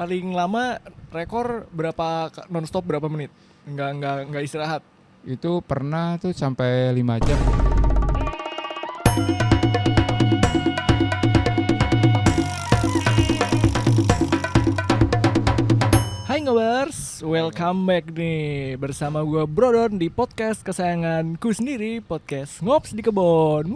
paling lama rekor berapa nonstop berapa menit? Enggak istirahat. Itu pernah tuh sampai 5 jam. Hai Ngobers, welcome back nih bersama gue Brodon di podcast kesayanganku sendiri, podcast Ngops di Kebon.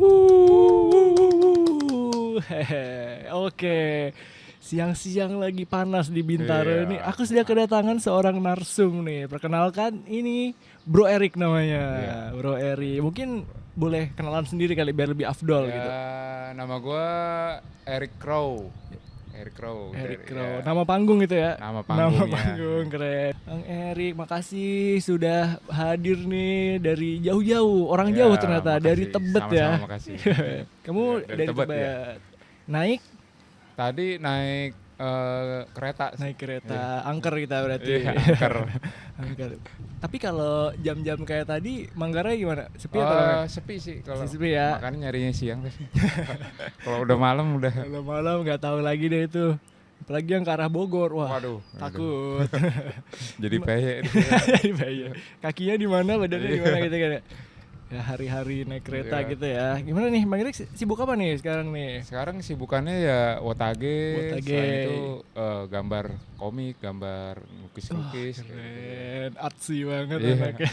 Hehe. Oke, siang-siang lagi panas di Bintaro Iya. ini. Aku sudah kedatangan seorang narsum nih. Perkenalkan, ini Bro Erik namanya. Iya. Bro Erik, mungkin boleh kenalan sendiri kali biar lebih afdol gitu. Nama gue Eric Crow. Erik Dari- Crow, ya. nama panggung itu ya? Nama panggungnya. Panggung, keren. Bang Erik, makasih sudah hadir nih dari jauh-jauh. Orang Ya, jauh ternyata, makasih. dari Tebet ya. Sama-sama makasih. Kamu Ya, dari Tebet. ya. Naik Tadi naik kereta. naik kereta, angker kita berarti. Iya, angker. Angker. Tapi kalau jam-jam kayak tadi, Manggarai gimana? Sepi atau ramai? Sepi sih kalau. Sepi ya. Makanya nyarinya siang. Kalau udah malam udah. Kalau malam nggak tahu lagi deh itu. Apalagi yang ke arah Bogor, wah Waduh. takut. Jadi peye. Jadi bahaya. Kakinya di mana, badannya di mana gitu kan ya. Ya hari-hari naik kereta Iya. gitu ya. Gimana nih Bang Erik, sibuk apa nih sekarang nih? Sekarang sibukannya ya Wotage. Wotage. Selain itu gambar komik, gambar lukis-lukis. Keren, artsy banget Iya. anaknya.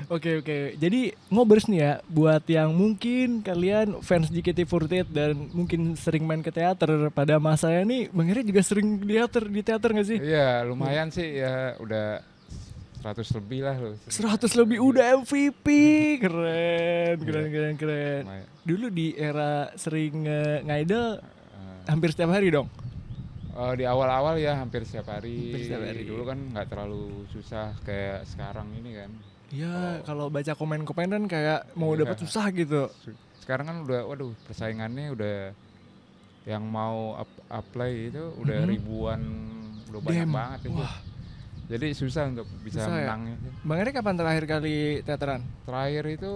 Oke. Jadi ngobers nih ya, buat yang mungkin kalian fans JKT48 dan mungkin sering main ke teater pada masanya nih, Bang Erik juga sering di teater nggak sih? Iya, lumayan sih ya udah 100 lebih lah loh. 100 lebih udah MVP, keren. Lumayan. Dulu di era sering ngidol hampir setiap hari dong. Di awal-awal ya hampir setiap hari. Hampir setiap hari. Dulu kan nggak terlalu susah kayak sekarang ini kan. Iya, kalau baca komen-komen kan kayak mau Iya. dapat susah gitu. Sekarang kan udah, waduh persaingannya udah yang mau apply itu udah Mhm. ribuan, udah banyak Damn. banget itu. Wah. Jadi susah untuk bisa Susah ya? menang itu. Bang Erik kapan terakhir kali teateran? Terakhir itu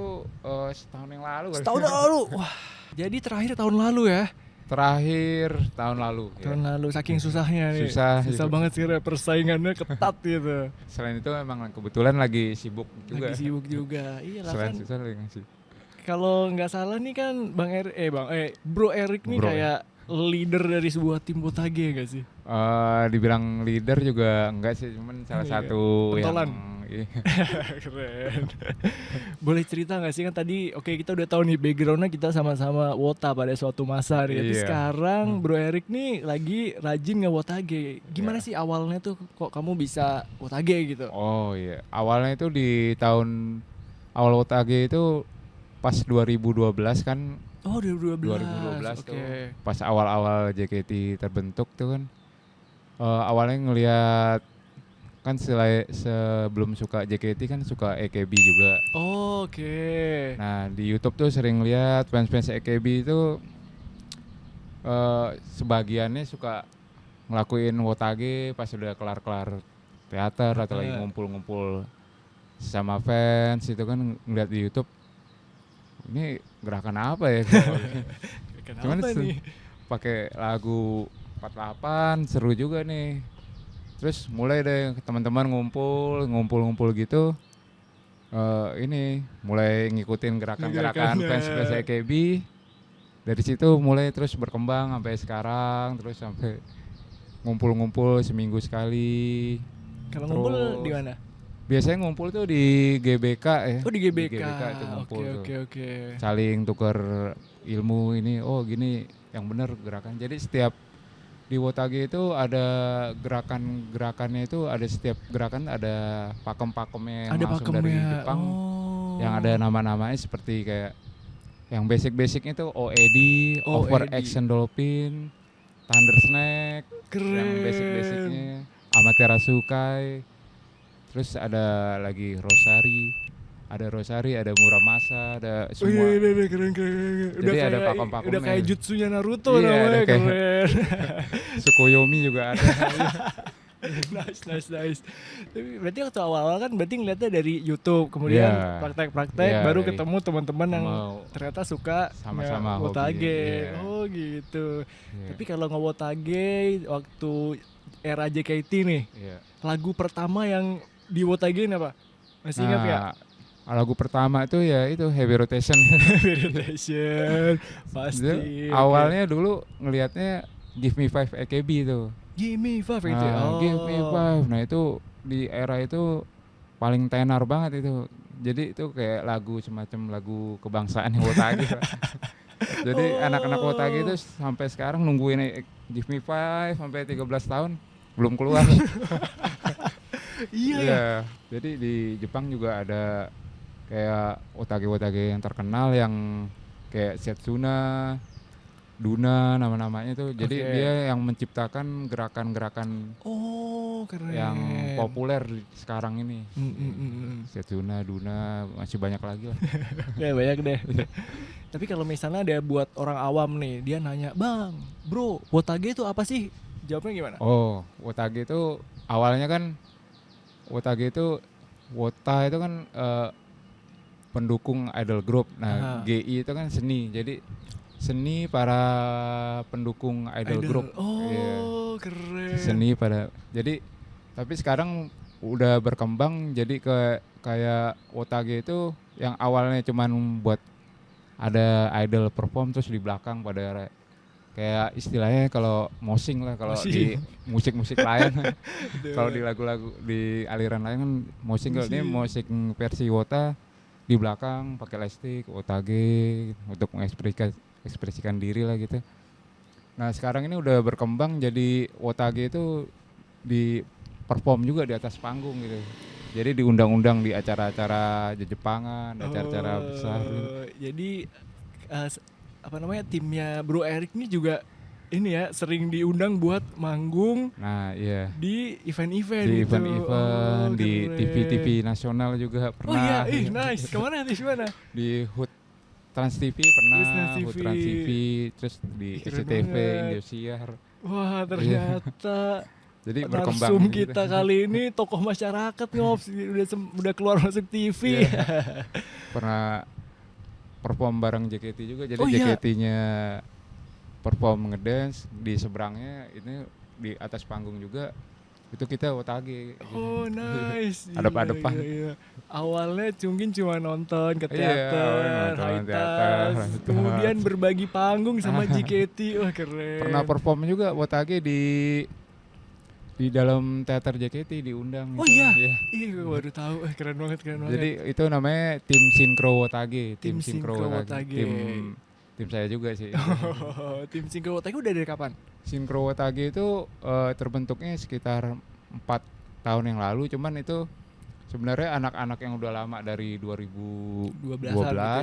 setahun yang lalu kali. Setahun lalu. Wah. Jadi terakhir tahun lalu ya. Terakhir tahun lalu. Tahun lalu saking susahnya nih. Susah banget sih persaingannya ketat gitu. Selain itu emang kebetulan lagi sibuk juga. Lagi sibuk juga. Iya lah Selain kan. susah lagi sih. Kalau nggak salah nih kan Bro Erik nih Bro, kayak leader dari sebuah tim Wotage gak sih? Dibilang leader juga enggak sih, cuman salah Iya. satu Pentolan. yang Keren. Boleh cerita nggak sih kan tadi oke kita udah tahu nih backgroundnya kita sama-sama Wota pada suatu masa nih. Tapi Iya. sekarang Bro Erik nih lagi rajin nge-Wotage. Gimana Iya. sih awalnya tuh kok kamu bisa Wotage gitu? Oh iya, awalnya itu di tahun awal Wotage itu pas 2012 kan, Oh 2012. 2012 Oke. tuh pas awal-awal JKT terbentuk tuh kan. Awalnya ngelihat kan sebelum suka JKT kan suka AKB juga. Oke. Nah di YouTube tuh sering lihat fans-fans AKB itu sebagiannya suka ngelakuin Wotage pas udah kelar-kelar teater atau lagi ngumpul-ngumpul sama fans itu kan ngeliat di YouTube ini gerakan apa ya? Cuman Kenapa nih? pakai lagu 48 seru juga nih. Terus mulai deh teman-teman ngumpul gitu. Ini mulai ngikutin gerakan-gerakan Gerakannya. fans AKB. Dari situ mulai terus berkembang sampai sekarang, terus sampai ngumpul-ngumpul seminggu sekali. Kalau ngumpul Terus di mana? biasanya ngumpul tuh di GBK ya. Oh di GBK. itu ngumpul tuh. Oke. Saling tuker ilmu ini, oh gini yang bener gerakan. Jadi setiap di Wotage itu ada gerakannya itu ada setiap gerakan ada pakem-pakemnya yang Ada langsung dari pakemnya. Jepang. Oh. Yang ada nama-namanya seperti kayak yang basic-basicnya itu OED, OED. Over Action Dolphin, Thunder Snake, Keren. yang basic-basicnya, Amaterasu. Terus ada lagi Rosari, ada Muramasa, ada Oh semua. iya, keren. Jadi ada pakem-pakemnya. Udah kayak jutsunya Naruto Iya, namanya, ada kayak- keren. Tsukuyomi juga ada. Nice. Tapi berarti waktu awal-awal kan berarti ngeliatnya dari YouTube, kemudian Iya. praktek-praktek, Iya, baru dari ketemu teman-teman yang mau ternyata suka sama-sama hobi. nge-wotage. Iya. Oh gitu. Iya. Tapi kalau nge-wotage waktu era JKT nih, Iya. lagu pertama yang di-wotagein apa? Masih ingat nggak? Nah, lagu pertama itu ya itu Heavy Rotation. Meditation, pasti. Itu Oke. awalnya dulu ngelihatnya Give Me Five AKB itu. Give me five itu. Give Me Five. Nah itu di era itu paling tenar banget itu. Jadi itu kayak lagu semacam lagu kebangsaan Wotage. Pak. Jadi anak-anak Wotage itu sampai sekarang nungguin Give Me Five sampai 13 tahun belum keluar. Iya ya. Jadi di Jepang juga ada kayak Wotage-Wotage yang terkenal yang kayak Setsuna, Duna nama-namanya itu. Jadi Oke. dia yang menciptakan gerakan-gerakan Oh, keren. yang populer sekarang ini. Mm. Setsuna, Duna, masih banyak lagi lah. Ya banyak deh. Tapi kalau misalnya ada buat orang awam nih, dia nanya, "Bang, bro, Wotage itu apa sih?" Jawabnya gimana? Oh, Wotage itu awalnya kan Wotage itu Wota itu kan pendukung idol group. Nah, Aha. GI itu kan seni. Jadi seni para pendukung idol group. Iya. Oh, keren. Seni pada. Jadi tapi sekarang udah berkembang jadi kayak Wotage itu yang awalnya cuman buat ada idol perform terus di belakang pada kayak istilahnya kalau mosing lah kalau di musik-musik lain. Kalau di lagu-lagu di aliran lain kan mosing, kalau ini musik versi Wota di belakang pakai lightstick Wotage untuk mengekspresikan diri lah gitu. Nah sekarang ini udah berkembang jadi Wotage itu di perform juga di atas panggung gitu. Jadi diundang-undang di acara-acara Jepangan, acara-acara besar gitu. Jadi apa namanya, timnya Bro Erik ini juga ini ya sering diundang buat manggung. Nah iya. Di event-event Di gitu. event-event, di Keren. TV-TV nasional juga pernah. Oh iya, nice. Kemana di mana? Di HUT Trans TV pernah, HUT Trans TV, terus di SCTV, Indosiar. Wah ternyata jadi berkembang narsum gitu. kita kali ini tokoh masyarakat ngops, udah keluar masuk TV. Pernah perform bareng JKT juga, jadi iya. JKT-nya perform ngedance, di seberangnya ini di atas panggung juga itu kita Wotage. Oh nice. Adep-adepan. Iya. Awalnya mungkin cuma nonton ke Iya, teater, nonton high teater, touch, kemudian berbagi panggung sama JKT. Wah keren. Pernah perform juga Wotage di dalam teater JKT diundang. Oh gitu. iya, iya gue baru tahu. Keren banget. Jadi itu namanya tim Sinkro Wotage, Tim Sinkro Wotage. Tim saya juga sih. Oh, tim Sinkro Wotage udah dari kapan? Sinkro Wotage itu terbentuknya sekitar 4 tahun yang lalu, cuman itu sebenarnya anak-anak yang udah lama dari 2012. Gitu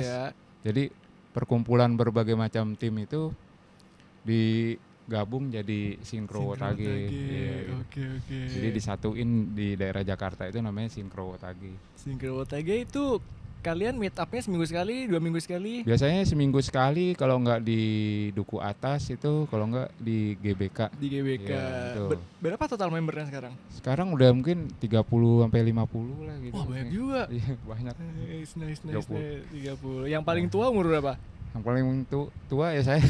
ya. Jadi perkumpulan berbagai macam tim itu digabung jadi Sinkro Wotage. Iya. Oke. Jadi disatuin di daerah Jakarta itu namanya Sinkro Wotage. Sinkro Wotage itu kalian meet up-nya seminggu sekali, 2 minggu sekali? Biasanya seminggu sekali, kalau nggak di Duku Atas itu, kalau nggak di GBK. Di GBK. Ya, berapa total membernya sekarang? Sekarang udah mungkin 30 sampai 50 lah gitu. Wah, banyak juga. Iya, banyak. Nice. 30. 30. Yang paling tua umur berapa? Yang paling tua ya saya.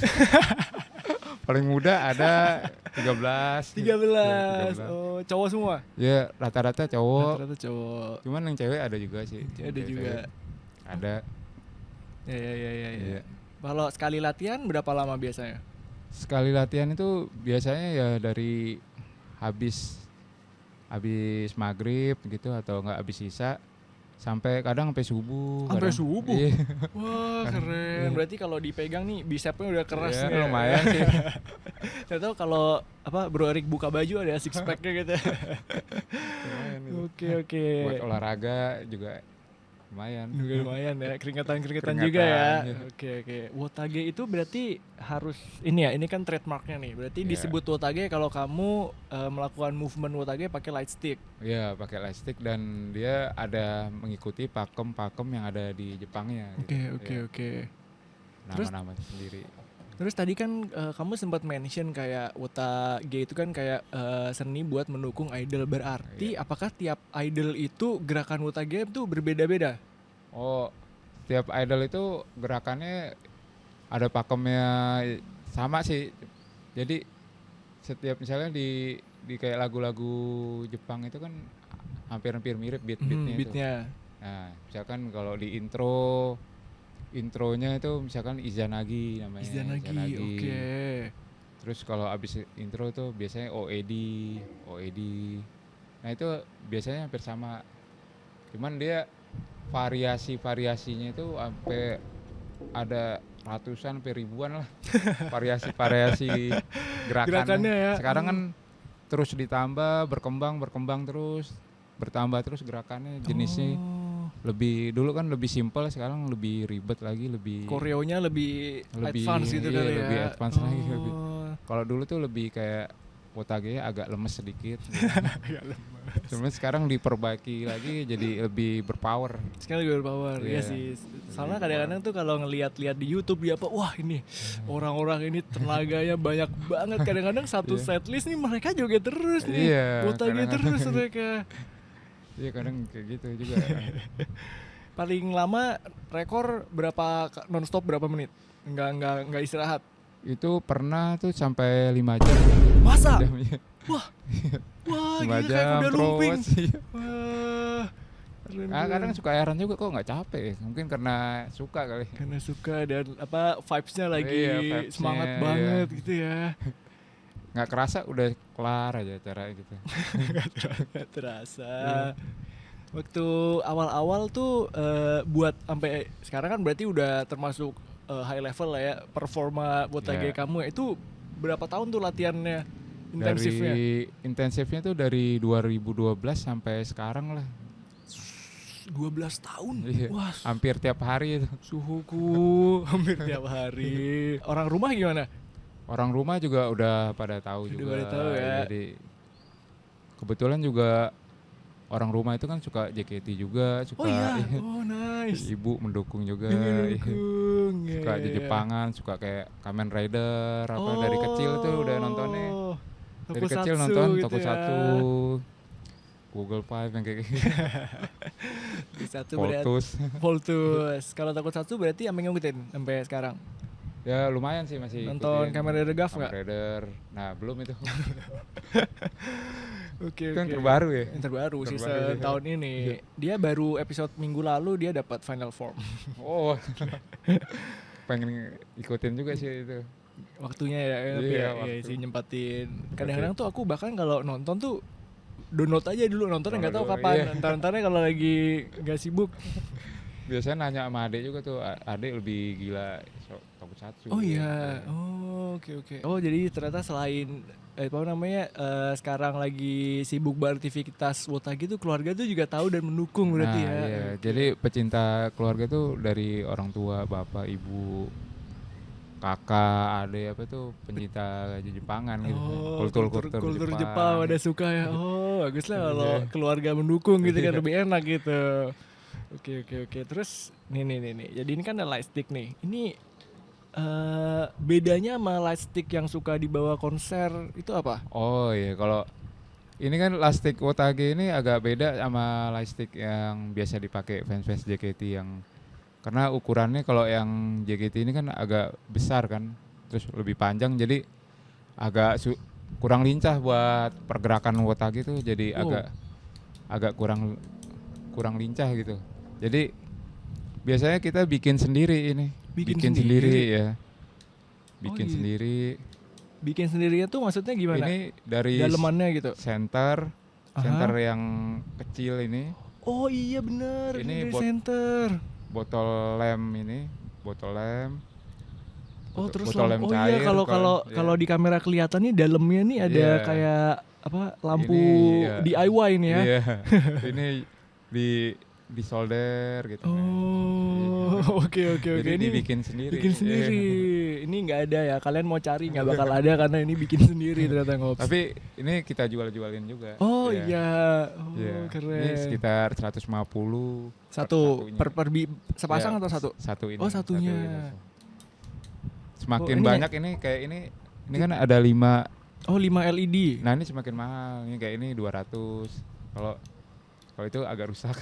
Paling muda ada 13. 13. Oh, cowok semua? Ya, rata-rata cowok. Rata-rata cowok. Cuman yang cewek ada juga sih. Ada juga. Ada. Ya. Kalau sekali latihan berapa lama biasanya? Sekali latihan itu biasanya ya dari habis maghrib gitu atau enggak habis isya sampai kadang sampai subuh. Sampai subuh? Iya. Wah keren. Berarti kalau dipegang nih bisepnya udah keras ya, nih. Lumayan sih. Saya tahu kalau Bro Erik buka baju ada six pack-nya gitu. Oke. Buat olahraga juga lumayan Ya, keringetan juga ya. Oke. Wotage itu berarti harus ini kan trademarknya nih. Berarti disebut Wotage kalau kamu melakukan movement Wotage pakai light stick. Iya, pakai light stick dan dia ada mengikuti pakem yang ada di Jepangnya. Oke. Nama-nama sendiri. Terus tadi kan kamu sempat mention kayak Wotage itu kan kayak seni buat mendukung idol. Berarti apakah tiap idol itu gerakan Wotage itu berbeda-beda? Oh, tiap idol itu gerakannya ada pakemnya sama sih. Jadi setiap misalnya di kayak lagu-lagu Jepang itu kan hampir-hampir mirip beat-beatnya itu. Beatnya. Nah, misalkan kalau di intronya itu misalkan Izanagi namanya. Izanagi, oke. Terus kalau abis intro tuh biasanya OED. Nah itu biasanya hampir sama. Cuman dia variasinya itu sampai ada ratusan sampai ribuan lah. variasi Gerakannya ya. Sekarang kan terus ditambah, berkembang terus, bertambah terus gerakannya, jenisnya. Lebih dulu kan lebih simpel, sekarang lebih ribet lagi, lebih koreonya lebih advance gitu kali ya. Lebih advance lagi. Kalau dulu tuh lebih kayak Wotage agak lemes sedikit. Cuman sekarang diperbaiki lagi jadi lebih berpower. Sekarang lebih berpower, ya sih. Soalnya kadang-kadang tuh kalau ngeliat-liat di YouTube dia apa, wah ini orang-orang ini tenaganya banyak banget. Kadang-kadang satu setlist nih mereka joget terus nih. Wotage terus mereka. Iya kadang kayak gitu juga. Paling lama rekor berapa nonstop berapa menit? Enggak istirahat. Itu pernah tuh sampai 5 jam. Masa? Jamnya. Wah 5 gila kayak kuda lumping. Wah. Kadang suka heran juga kok nggak capek ya. Mungkin karena suka kali. Karena suka dan vibes-nya lagi semangat banget gitu ya. Nggak kerasa udah kelar aja acara gitu. Nggak terasa. Waktu awal-awal tuh buat sampai sekarang kan berarti udah termasuk high level lah ya performa Wotage kamu. Itu berapa tahun tuh latihannya intensifnya? Intensifnya tuh dari 2012 sampai sekarang lah. 12 tahun? Iya. Wah, hampir tiap hari itu. Suhuku hampir tiap hari. Orang rumah gimana? Orang rumah juga udah pada tahu juga. Pada tahu ya. Jadi kebetulan juga orang rumah itu kan suka JKT juga, suka. Oh iya, nice. Ibu mendukung juga. Suka Jepangan, suka kayak Kamen Rider dari kecil tuh udah nontonnya. Dari kecil nonton gitu Tokusatsu. Google Five yang kayak gitu. Voltus. Kalau Tokusatsu berarti sampai ngikutin sampai sekarang. Ya lumayan sih masih nonton Kamen Rider Gaf nggak? Kamen Rider, nah belum itu. Oke. Kan terbaru ya? Yang terbaru season tahun ini. Dia baru episode minggu lalu dia dapat final form. Oh, pengen ikutin juga sih itu. Waktunya ya, sih nyempatin. Kadang-kadang tuh aku bahkan kalau nonton tuh download aja dulu, nontonnya nggak tahu kapan. Entar-entarnya kalau lagi nggak sibuk. Biasanya nanya sama adek juga tuh, adek lebih gila Tokusatsu. Oh iya, oke. Oh jadi ternyata selain sekarang lagi sibuk beraktivitas Wotage tuh keluarga tuh juga tahu dan mendukung berarti ya. Iya. Jadi pecinta keluarga tuh dari orang tua, bapak, ibu, kakak, adek pencinta Jepangan gitu. Kultur Jepang ada suka ya. Oh bagus lah kalau keluarga mendukung gitu kan lebih enak gitu. Oke. Terus nih. Jadi ini kan ada light stick nih. Ini bedanya sama light stick yang suka dibawa konser itu apa? Oh iya, kalau ini kan light stick Wotage ini agak beda sama light stick yang biasa dipakai fans JKT yang karena ukurannya kalau yang JKT ini kan agak besar kan, terus lebih panjang jadi agak kurang lincah buat pergerakan Wotage itu jadi agak kurang lincah gitu. Jadi biasanya kita bikin sendiri ini. Bikin sendiri ya. Sendiri. Bikin sendirinya tuh maksudnya gimana? Ini dari dalemannya gitu. Center yang kecil ini. Oh iya benar. Ini center. Botol lem. Oh terus botol lem cair. Iya kalau di kamera kelihatan nih dalamnya nih ada kayak lampu ini, DIY nih ya. Iya. Ini di solder gitu. Oke. Jadi ini dibikin sendiri. Ini nggak ada ya. Kalian mau cari nggak bakal ada karena ini bikin sendiri ternyata ngops. Tapi ini kita jualin juga. Oh iya. Keren. Ini sekitar 150. Satu per sepasang atau satu? Satu ini. Oh satunya. Semakin ini banyak ini kayak ini kan ada 5. Oh 5 LED. Nah ini semakin mahal. Ini kayak ini 200. Kalau itu agak rusak.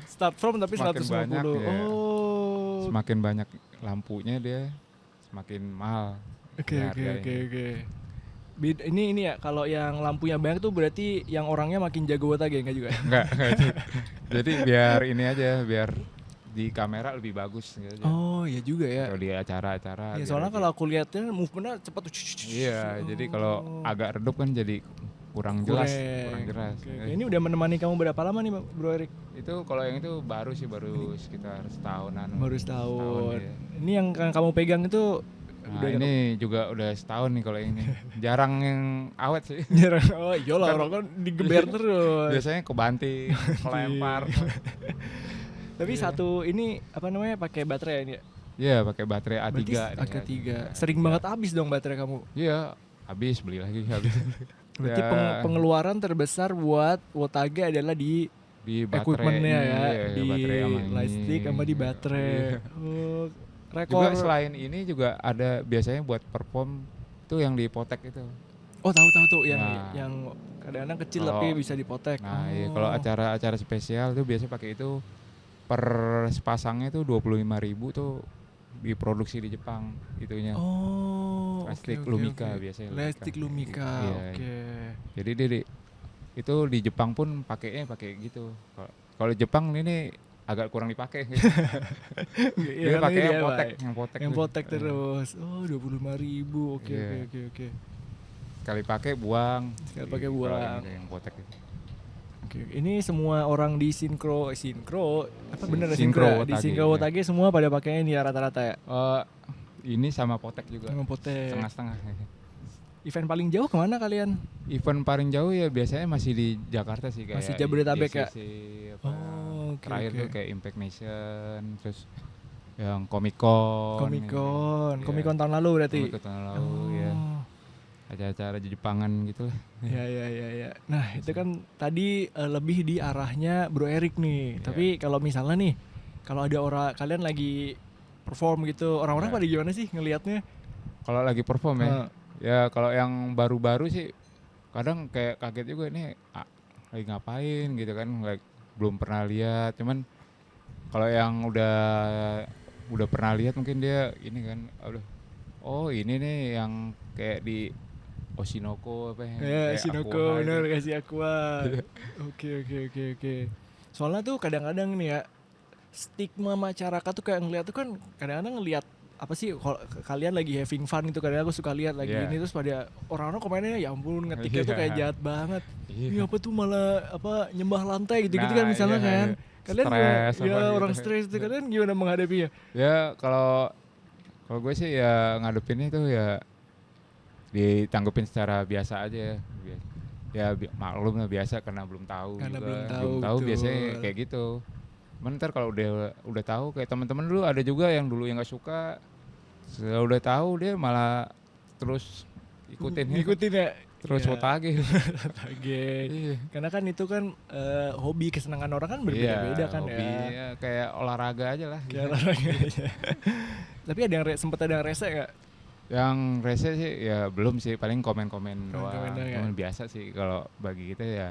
Start from tapi Semakin 150. banyak, ya. Oh. Semakin banyak lampunya dia semakin mahal. Oke. harganya. Ini ya kalau yang lampunya banyak tuh berarti yang orangnya makin jago Wotage enggak juga? Enggak itu. Jadi biar ini aja, biar di kamera lebih bagus gitu aja. Oh iya juga ya. Kalau di acara-acara. Ya, biar soalnya lebih- kalau aku lihatnya movementnya cepat tuh. Iya, jadi kalau agak redup kan jadi kurang jelas. Oke. Ini udah menemani kamu berapa lama nih Bro Erik? Itu kalau yang itu baru sekitar setahunan. Baru setahun. ya. Ini yang kamu pegang itu Nah, udah ini juga udah setahun nih kalau ini. Jarang yang awet sih. jarang. Oh iyalah orang kan digeber terus. Biasanya kebanting, kelempar. Tapi satu ini apa namanya pakai baterai ya ini ya? Iya, pakai baterai A3. Berarti nih, A3. A3. Sering banget habis dong baterai kamu. Iya, habis beli lagi habis. Berarti Ya, pengeluaran terbesar buat Wotage adalah di di baterai equipment-nya ya, iya, di baterai sama lightstick sama di baterai. Iya. Oh, rekor. Juga selain ini juga ada biasanya buat perform tuh yang di Potek itu. Oh tahu tuh yang Nah. yang kadang-kadang kecil Kalau- tapi bisa dipotek. Nah, iya, kalau acara-acara spesial tuh biasanya pakai itu per sepasangnya tuh 25.000 tuh diproduksi di Jepang itunya. Oh, Plastik oke, Lumika oke. biasanya. Plastik Lumika, Iya. oke. Jadi dia itu di Jepang pun pakainya pakai gitu. Kalau Jepang ini agak kurang dipakai. Iya, Dia kan pakai ini yang dia, potek, Pak. yang potek. Yang tuh. potek terus. Oh, 25.000. Oke, Iya. oke. Sekali pakai buang. Sekali pakai Kalau buang. Yang potek itu. Oke, ini semua orang di sinkro apa bener ya Sinkro sinkro? Di Wotage, sinkro iya. Wotage semua pada pakainya ini ya rata-rata ya. Ini sama potek juga. Sama potek. Setengah-setengah. Event paling jauh kemana kalian? Event paling jauh ya biasanya masih di Jakarta sih kayak Masih Jabodetabek ya? JCC, apa, Oh, oke, terakhir oke. tuh kayak Impact Nation, terus yang Comic Con. Comic Con tahun lalu berarti. Comic Con tahun lalu ya. Oh. Acara-acara di Jepangan gitu lah. Ya. Nah, itu kan tadi lebih di arahnya Bro Erik nih. Iya. Tapi kalau misalnya nih, kalau ada orang kalian lagi perform gitu, orang-orang Iya. pada gimana sih ngelihatnya? Kalau lagi perform ya. Ah. Ya kalau yang baru-baru sih kadang kayak kaget juga ini lagi ngapain gitu kan, belum pernah lihat. Cuman kalau yang udah pernah lihat mungkin dia ini kan, oh ini nih yang kayak di Oshinoko apa ya? Ya, kayak Shinoko Aqua itu. bener kasih Aqua. Oke. Soalnya tuh kadang-kadang nih ya stigma masyarakat tuh kayak ngeliat tuh kan kadang-kadang ngeliat apa sih kalau kalian lagi having fun gitu kadang aku suka lihat lagi Iya. ini terus pada orang-orang komennya ya ampun ngetiknya tuh kayak Iya. jahat banget. Iya. Ini apa tuh malah apa nyembah lantai gitu-gitu kan Nah, misalnya iya, kan. iya. Kalian Stres ya apa orang gitu. stres itu kalian gimana menghadapinya? Ya kalau gue sih ya ngadepinnya tuh ya ditanggepin secara biasa aja ya. Maklum lah biasa karena belum tahu Karena juga. belum tahu, betul. Biasanya kayak gitu. Cuman ntar kalau udah tahu kayak teman-teman dulu ada juga yang dulu yang nggak suka, setelah udah tahu dia malah terus Ngikutin ya. terus Iya. Wotage. Wotage. Karena kan itu kan hobi kesenangan orang kan berbeda-beda kan hobi, ya. kayak olahraga aja lah. Kayak olahraga aja. Tapi ada yang sempat ada yang rese nggak? Yang rese sih ya belum sih, paling komen-komen doang. Komen-komen doang ya? Cuman biasa sih kalau bagi kita ya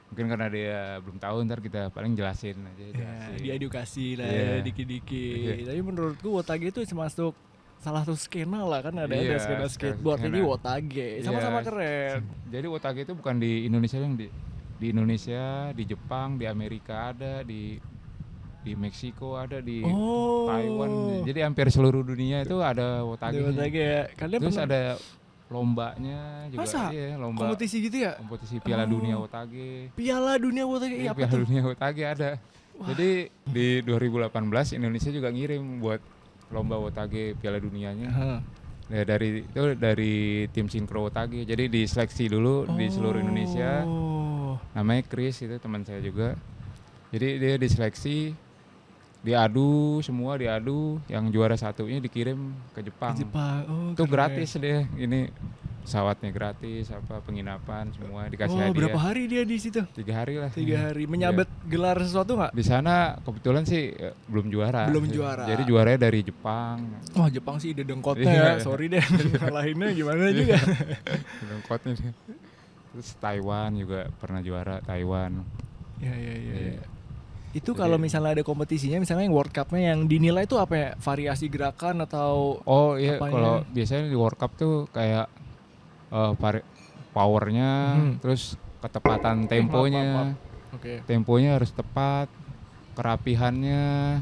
mungkin karena dia belum tahu, ntar kita paling jelasin aja. Ya, diedukasi lah Iya. dikit-dikit. Tapi menurutku Wotage itu termasuk salah satu skena lah kan ada Iya, skena skateboard skena. ini Wotage sama-sama Iya. keren. Jadi Wotage itu bukan di Indonesia, yang di Indonesia, di Jepang, di Amerika ada, di Meksiko ada, di Oh. Taiwan. Jadi hampir seluruh dunia itu ada Wotage. Ada Wotage ya. Kalian Terus pernah ada lombanya juga. Masa? Iya, lomba kompetisi gitu ya? kompetisi Piala Oh. Dunia Wotage. Piala Dunia Wotage Iya, apa Piala tuh? Dunia Wotage ada. Jadi di 2018 Indonesia juga ngirim buat lomba Wotage Piala Dunianya. Aha. Ya, dari tim sinkro Wotage. Jadi diseleksi dulu di seluruh Indonesia. Oh. Namanya Chris, itu teman saya juga. Jadi dia diseleksi, diadu, yang juara satunya dikirim ke Jepang. Jepang. Oh, Itu keren. gratis deh. Ini pesawatnya gratis, apa penginapan semua dikasih Oh, hadiah. berapa hari dia di situ? 3 hari lah. 3 hari. Menyabet gelar sesuatu nggak? Di sana kebetulan sih belum juara. Belum juara. Jadi juaranya dari Jepang. Wah, Jepang sih ide dengkotnya Iya. ya. Sorry deh, lainnya gimana juga. Dengkotnya dia. Terus Taiwan juga pernah juara, Taiwan. Ya, ya, ya. Iya. Ya. Itu Jadi- kalau misalnya ada kompetisinya, misalnya yang World Cup-nya yang dinilai itu apa ya? Variasi gerakan atau Oh iya, apanya? kalau biasanya di World Cup tuh kayak powernya, terus ketepatan temponya. Oke. Temponya harus tepat, kerapihannya,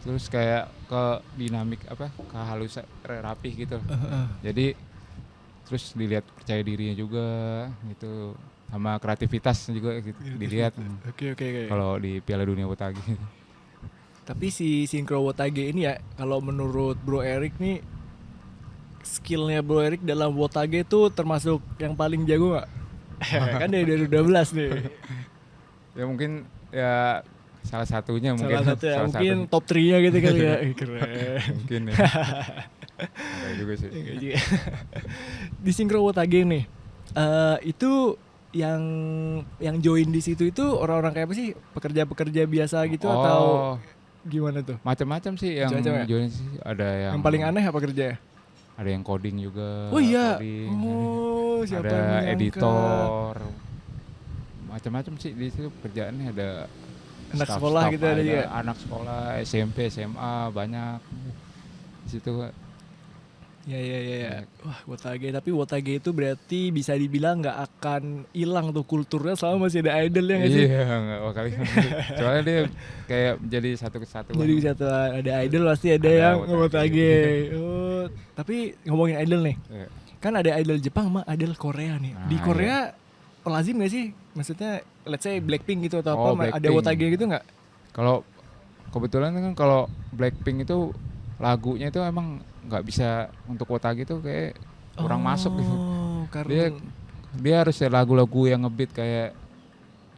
terus kayak ke dinamik apa, kehalusan rapih gitu. Jadi terus dilihat percaya dirinya juga gitu, sama kreativitas juga gitu dilihat Oke, oke, oke. kalau di Piala Dunia Wotage. Tapi si Synchro Wotage ini ya, kalau menurut Bro Erik nih, skillnya Bro Erik dalam Wotage itu termasuk yang paling jago nggak? Kan dari 2012 nih. Ya mungkin ya salah satunya mungkin. Salah satu ya, salah mungkin satunya. top 3-nya gitu kali ya. Keren. Mungkin ya. Ada juga sih. Enggak juga. Di Synchro Wotage nih, itu yang join di situ itu orang-orang kayak apa sih? Pekerja-pekerja biasa gitu atau gimana tuh? Macam-macam sih yang Macam-macam ya? join sih. Ada yang paling aneh apa kerjanya? Ada yang coding juga. Oh iya. Coding. Oh, siapa yang Ada menyangka? editor. Macam-macam sih di situ kerjaannya, ada Anak staff-staff, sekolah gitu ada juga? Anak sekolah, SMP, SMA banyak. Di situ Ya, ya, ya, ya. Wah, Wotage. Tapi Wotage itu berarti bisa dibilang nggak akan hilang tuh kulturnya selama masih ada idolnya nggak sih? iya nggak bakal hilang. Soalnya dia kayak jadi satu kesatuan. Jadi bisa tuh ada idol pasti ada Ada yang Wotage. Wotage. Oh, tapi ngomongin idol nih. Iya. Kan ada idol Jepang sama idol Korea nih. Di Nah, Korea lazim gak sih? Maksudnya let's say Blackpink gitu atau Oh, apa ada Blackpink. Wotage gitu nggak? Kalau kebetulan kan kalau Blackpink itu lagunya itu emang nggak bisa untuk Wotage itu kayak kurang masuk gitu. Karena Dia harus ya lagu-lagu yang ngebeat kayak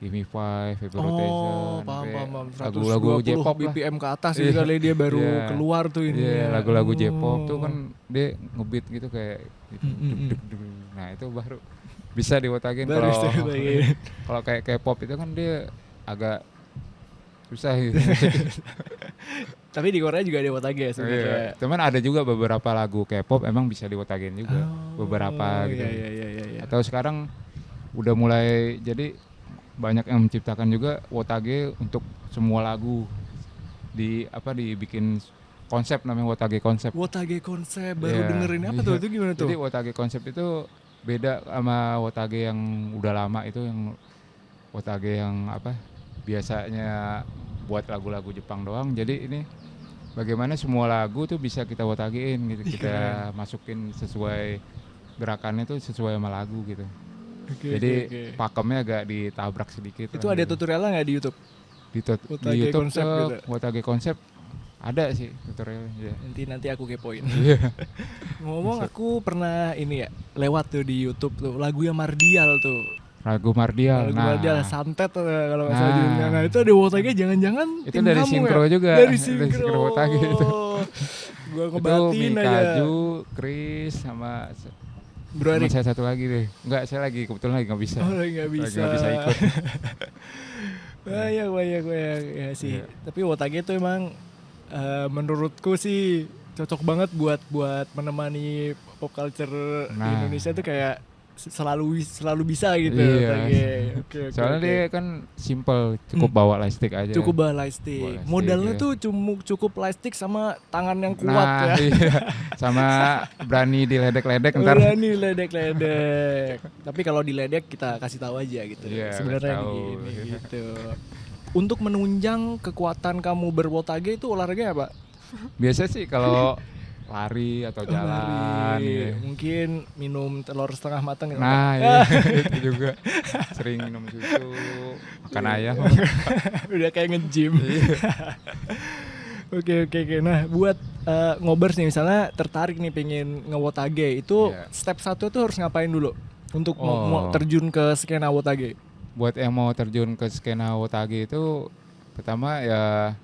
Gimme Five, Fever Rotation, paham, kayak paham. lagu-lagu 120 J-pop lah. BPM ke atas gitu Iya. kali dia baru Iya. keluar tuh ini. Iya, ya. lagu-lagu J-pop tuh Oh. kan dia ngebeat gitu kayak Mm. nah itu baru bisa diwotakin. Baru Kalau bisa diwotakin. kalau kayak K-pop itu kan dia agak susah gitu. Tapi di Korea juga ada Wotage ya sebenarnya. Iya. Cuman ada juga beberapa lagu K-pop emang bisa diwotagin juga, beberapa gitu. Iya, iya, iya, iya. Atau sekarang udah mulai jadi banyak yang menciptakan juga Wotage untuk semua lagu, dibikin konsep, namanya Wotage konsep. Wotage konsep baru Iya, dengerin apa tuh? iya. Itu gimana tuh? Jadi Wotage konsep itu beda sama Wotage yang udah lama itu, yang Wotage yang biasanya buat lagu-lagu Jepang doang. Jadi ini bagaimana semua lagu tuh bisa kita wotagein gitu, kita masukin sesuai gerakannya tuh sesuai sama lagu gitu. Oke, Jadi oke. pakemnya agak ditabrak sedikit. Itu lah ada gitu. tutorialnya nggak di YouTube? di Wotage YouTube konsep tuh gitu. Wotage konsep ada sih tutorialnya. Ya. Nanti aku kepoin. Iya. Ngomong aku pernah ini ya lewat tuh di YouTube tuh lagu yang Mardial tuh. Lagu Mardial. Lagu Nah, Mardial Santet tuh, kalau nggak salah Nah. judulnya. Nah itu ada Wotage jangan-jangan Itu tim dari kamu Synchro ya? juga. Dari Dari Synchro. Synchro Wotage itu. Gua itu ngebatin aja. Mikaju, Chris sama Bro Erik. saya satu lagi deh. Enggak, saya lagi kebetulan lagi nggak bisa. Oh lagi nggak Lagi bisa. nggak bisa ikut. banyak ya sih. Iya. Tapi Wotage itu emang menurutku sih cocok banget buat menemani pop culture di Nah. Indonesia tuh kayak selalu bisa gitu. Iya. Wotage. Oke, Soalnya oke. dia kan simple, cukup bawa lightstick aja. Cukup bawa lightstick. Bawa lightstick, Modalnya iya. tuh cukup lightstick sama tangan yang kuat Nah, ya. iya. Sama berani diledek-ledek ntar. Udah nih ledek-ledek. Tapi kalau diledek kita kasih tahu aja gitu. Iya, Sebenarnya kasih tahu. gini gitu. Untuk menunjang kekuatan kamu berwotage itu olahraga apa? Biasa sih kalau lari atau jalan. Lari. Iya. Mungkin minum telur setengah matang gitu. Nah, iya, itu juga. Sering minum susu, makan ayam. Udah kayak nge-gym. Iya. Oke. Nah, buat ngobers nih misalnya tertarik nih pengen ngewotage itu Iya. step 1 tuh harus ngapain dulu untuk mau Oh. terjun ke skena wotage? Buat yang mau terjun ke skena Wotage itu pertama ya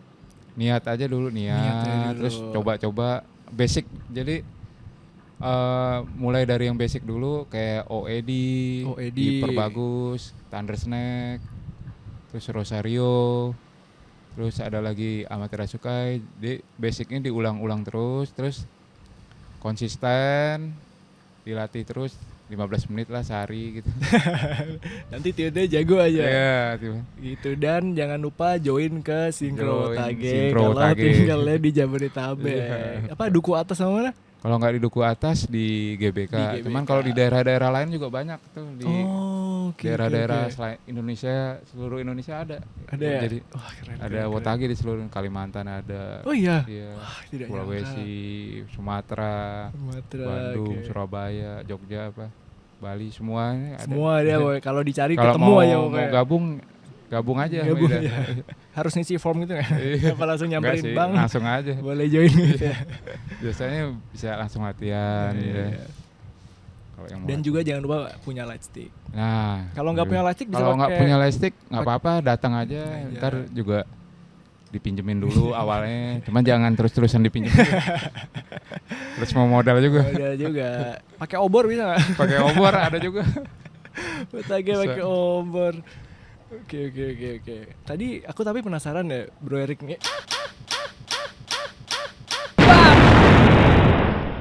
niat aja dulu, Niat aja dulu. terus coba-coba basic. Jadi Mulai dari yang basic dulu kayak OED, OED. Diperbagus, Thunder Snake, terus Rosario, terus ada lagi Amaterasu Kai. Basicnya diulang-ulang terus konsisten, dilatih terus 15 menit lah sehari gitu. Nanti tiba-tiba jago aja. Iya, tiba. Gitu, dan jangan lupa join ke Synchro Join Wotage Synchro kalau Wotage. tinggalnya di Jabodetabek. Iya. Apa Duku Atas sama mana? Kalau nggak di Duku Atas di GBK. Di GBK. Cuman kalau di daerah-daerah lain juga banyak tuh di Oke, daerah-daerah oke. selain Indonesia, seluruh Indonesia ada. Ada ya? Jadi Wah, keren, ada keren, keren. Wotage di seluruh Kalimantan ada. Oh iya. Iya. Wah, tidak Sulawesi, Sumatera, Sumatera, Bandung, oke. Surabaya, Jogja Bali semuanya ada. Semua dia boy. Kalau dicari Kalau ketemu mau, aja mau pokoknya. gabung aja sama Gabung Ida. ya. Harus ngisi form gitu nggak? Iya. Apa langsung Enggak nyamperin sih, bang? langsung aja. Boleh join gitu ya. Biasanya bisa langsung latihan gitu. Iya. Kalau yang Dan mau. juga jangan lupa punya light stick. Nah, Kalau nggak punya light stick bisa kalau nggak pakai- punya lightstick nggak apa-apa, datang aja. Aja. Ntar juga dipinjemin dulu awalnya. Cuman jangan terus-terusan dipinjemin. Terus mau modal juga. Ada juga. Pakai obor bisa nggak? Pakai obor ada juga. Wotage Bisa. pakai obor. Oke. Tadi aku tapi penasaran deh, Bro Erik nih.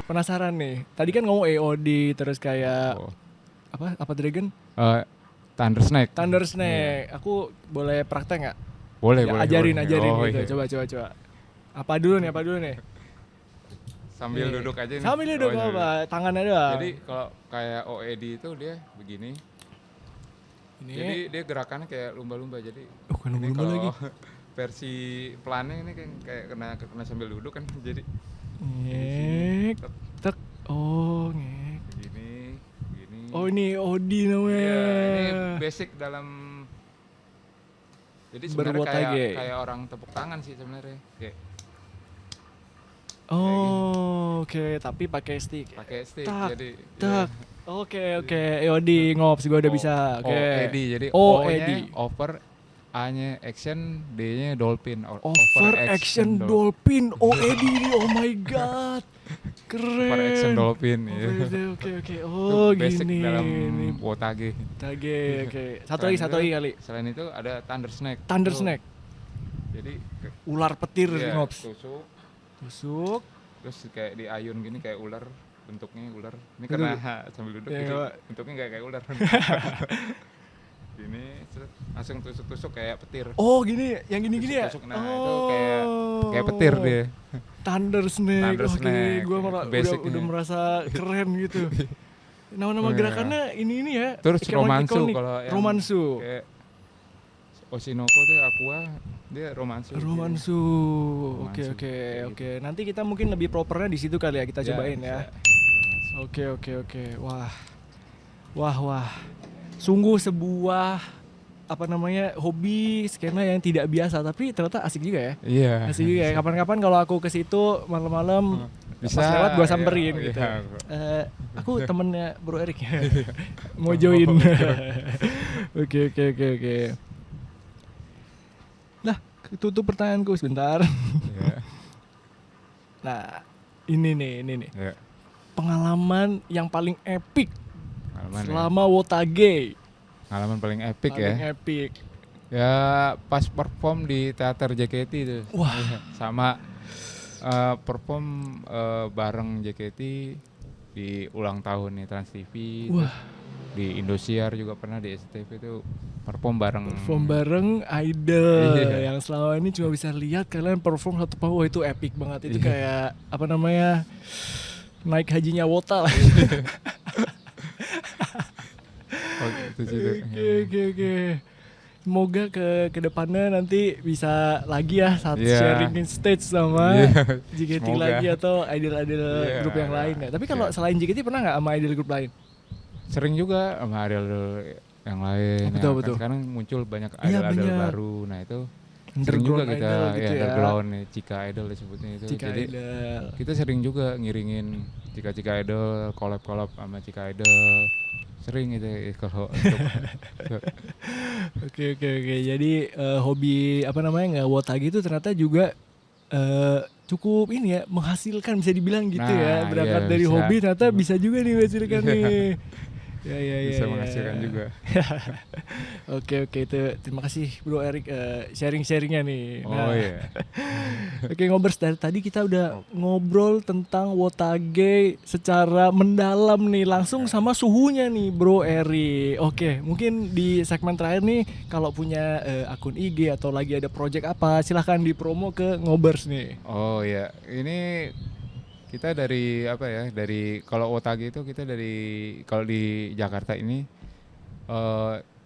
Penasaran nih. Tadi kan ngomong AOD terus kayak Oh. apa Dragon? Thunder Snake. Thunder Snake. Aku boleh praktek nggak? Boleh, Ya, boleh. ajarin boleh. gitu. Oh, iya. Coba. Apa dulu nih? Sambil Nih. duduk aja nih. Sambil duduk Oh, iya. apa? Tangannya doang. Jadi kalau kayak OED itu dia begini. Ini. Jadi dia gerakannya kayak lumba-lumba. Jadi Bukan ini lumba-lumba kalau lagi. versi plannya ini kan kayak kena sambil duduk kan. Jadi Ngek. Tek. Oh, ngek. begini. Oh, ini OD namanya. Iya, ini basic dalam. Jadi sebenarnya Berwotage. kayak orang tepuk tangan sih sebenarnya. Kayak Oh, oke, tapi pakai stick. pakai stick. Tak, Jadi Tak. Oke. EOD ngops gua udah bisa. Oke. OED. Jadi OED. O-nya over, A-nya action, D-nya dolphin. Over action dolphin OED ini. Oh my god. Keren. Over action dolphin. Iya. Oke. Itu Oh, basic gini. dalam Ini Wotage. Tage, oke. Satu Selain lagi itu- kali. Selain itu ada Thunder Snake. Thunder Itu, Snake. Jadi Ular petir iya, ngops. tusuk, Tusuk. terus kayak di ayun gini kayak ular, bentuknya ular. Ini Itu- karena sambil duduk Iya, jadi Pak. bentuknya kayak ular. Gini, terus langsung tusuk-tusuk kayak petir. Oh, gini, yang gini-gini ya? Tusuk-tusuk, nah, itu kayak petir dia. Thunder Snake. Thunder Oke, Snake, gua itu basicnya. udah merasa keren gitu. Nama-nama Oh, iya. gerakannya ini ya. Terus ikonik- romansu ikonik. kalau yang Romansu. kayak Oshinoko tuh Aqua, dia romansu. Romansu. Romansu, Oke. kayak Oke. Nanti kita mungkin lebih propernya di situ kali ya, kita cobain ya. bisa. Oke. Wah. Sungguh sebuah apa namanya hobi skena yang tidak biasa, tapi ternyata asik juga ya. Iya. Asik juga ya. Kapan-kapan kalau aku ke situ malam-malam Bisa. pas lewat gua iya, samperin iya. gitu. Aku temennya Bro Erik ya. Mau join. Oke. Lah, tutup pertanyaanku sebentar. Iya. Nah, ini nih. Iya. Pengalaman yang paling epic Pengalaman ya. selama Wotage. Pengalaman paling epic Paling ya. epic. Ya pas perform di teater JKT itu. Wah. Iya. Sama perform bareng JKT di ulang tahun nih Trans TV. Wah. Di Indosiar juga pernah, di SCTV itu perform bareng. Perform bareng idol Iya. yang selama ini cuma bisa lihat kalian perform satu panggung. Wah, itu epic banget. Itu Iya. kayak apa namanya? Naik hajinya Wota lah. Oh, gitu sih tuh. Oke. Semoga ke depannya nanti bisa lagi ya saat Iya. sharing stage sama Iya, JKT semoga. lagi atau idol-idol Iya, grup yang lain ya. Tapi kalau iya. selain JKT pernah nggak sama idol grup lain? Sering juga sama idol yang lain. Oh, betul, Kan betul. sekarang muncul banyak Iya, idol banyak. baru. Nah itu sering juga Underground kita idol gitu ya. underground nih, Cika Idol disebutnya itu. Cika Jadi idol. kita sering juga ngiringin Cika Idol, collab sama Cika Idol. Sering itu kalau untuk Oke. Jadi hobi apa namanya nggak Wotage itu ternyata juga cukup ini ya, menghasilkan bisa dibilang gitu Nah, ya. Berangkat iya, dari bisa. hobi ternyata bisa juga nih menghasilkan nih. Ya, Bisa menghasilkan juga. Oke itu terima kasih Bro Erik sharing-sharingnya nih. Oh iya. Oke Ngobers, dari tadi kita udah ngobrol tentang Wotage secara mendalam nih, langsung sama suhunya nih Bro Eri. Oke, mungkin di segmen terakhir nih kalau punya akun IG atau lagi ada project apa, silahkan dipromo ke Ngobers nih. Oh iya, ini kita dari apa ya? Dari kalau Wotage itu kita dari kalau di Jakarta ini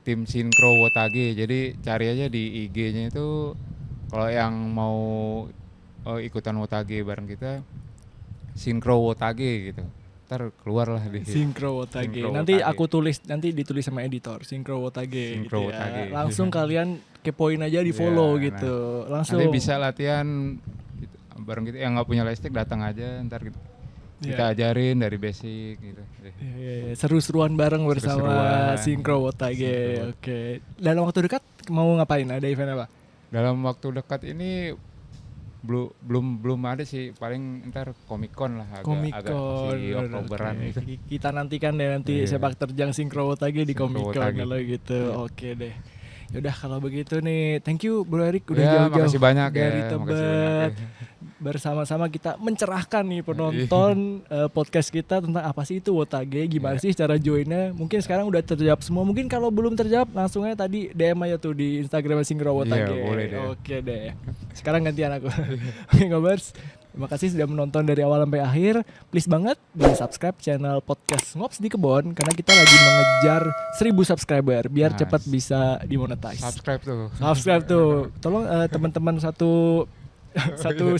tim Sinkro Wotage. Jadi cari aja di IG-nya itu kalau yang mau ikutan Wotage bareng kita Sinkro Wotage gitu. Ntar keluar lah di Synchro Wotage. Synchro Nanti Wotage. aku tulis, nanti ditulis sama editor Synchro Wotage gitu Synchro ya. Wotage. Langsung kalian kepoin aja di follow Iya, gitu. nah. Langsung. Nanti bisa latihan gitu. Bareng kita yang nggak punya lightstick datang aja, ntar kita ajarin dari basic gitu. Iya. Seru-seruan bareng bersama Seru-seruan. Synchro Wotage. Synchro. Oke. Dalam waktu dekat mau ngapain? Ada event apa? Dalam waktu dekat ini belum ada sih, paling ntar Comic Con lah agak Comic-Con. masih Oktoberan Oke. gitu. Kita nantikan deh nanti Iya. sepak terjang Synchro Wotage di Synchro Comic-Con Wotage. kalau gitu. Oke deh. Yaudah kalau begitu nih, thank you Bro Erik udah Ya, jauh-jauh makasih banyak dari ya, makasih Tebet. banyak ya. Bersama-sama kita mencerahkan nih penonton podcast kita tentang apa sih itu Wotage, gimana sih cara joinnya. Mungkin sekarang udah terjawab semua. Mungkin kalau belum terjawab langsung aja tadi DM aja tuh di Instagram Synchro Wotage. Iya, boleh deh. Oke deh. Sekarang gantian aku. Oke Ngobers, terima kasih sudah menonton dari awal sampai akhir. Please banget di subscribe channel podcast Ngops di Kebon karena kita lagi mengejar 1000 subscriber biar Nice. cepat bisa dimonetize. Subscribe tuh. Subscribe tuh. Tolong teman-teman satu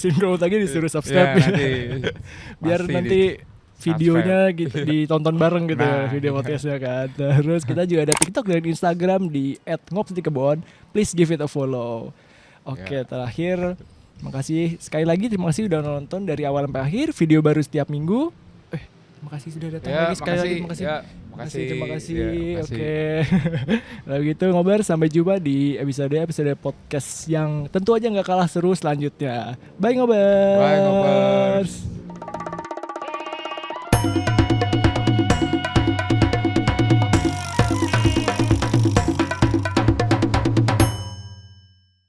Synchro Wotage disuruh subscribe Ya, nanti biar pasti nanti videonya gitu ditonton bareng gitu Nah. video podcastnya kan. Terus kita juga ada TikTok dan Instagram di @ngopsdikebon. Please give it a follow. Oke, terakhir makasih sekali lagi, terima kasih udah nonton dari awal sampai akhir. Video baru setiap minggu. Terima kasih sudah datang Ya, lagi sekali lagi. Terima kasih. Ya, Terima kasih. Ya, makasih. Oke. Lalu gitu Ngobar, sampai jumpa di episode podcast yang tentu aja nggak kalah seru selanjutnya. Bye Ngobers. Bye, Ngobers.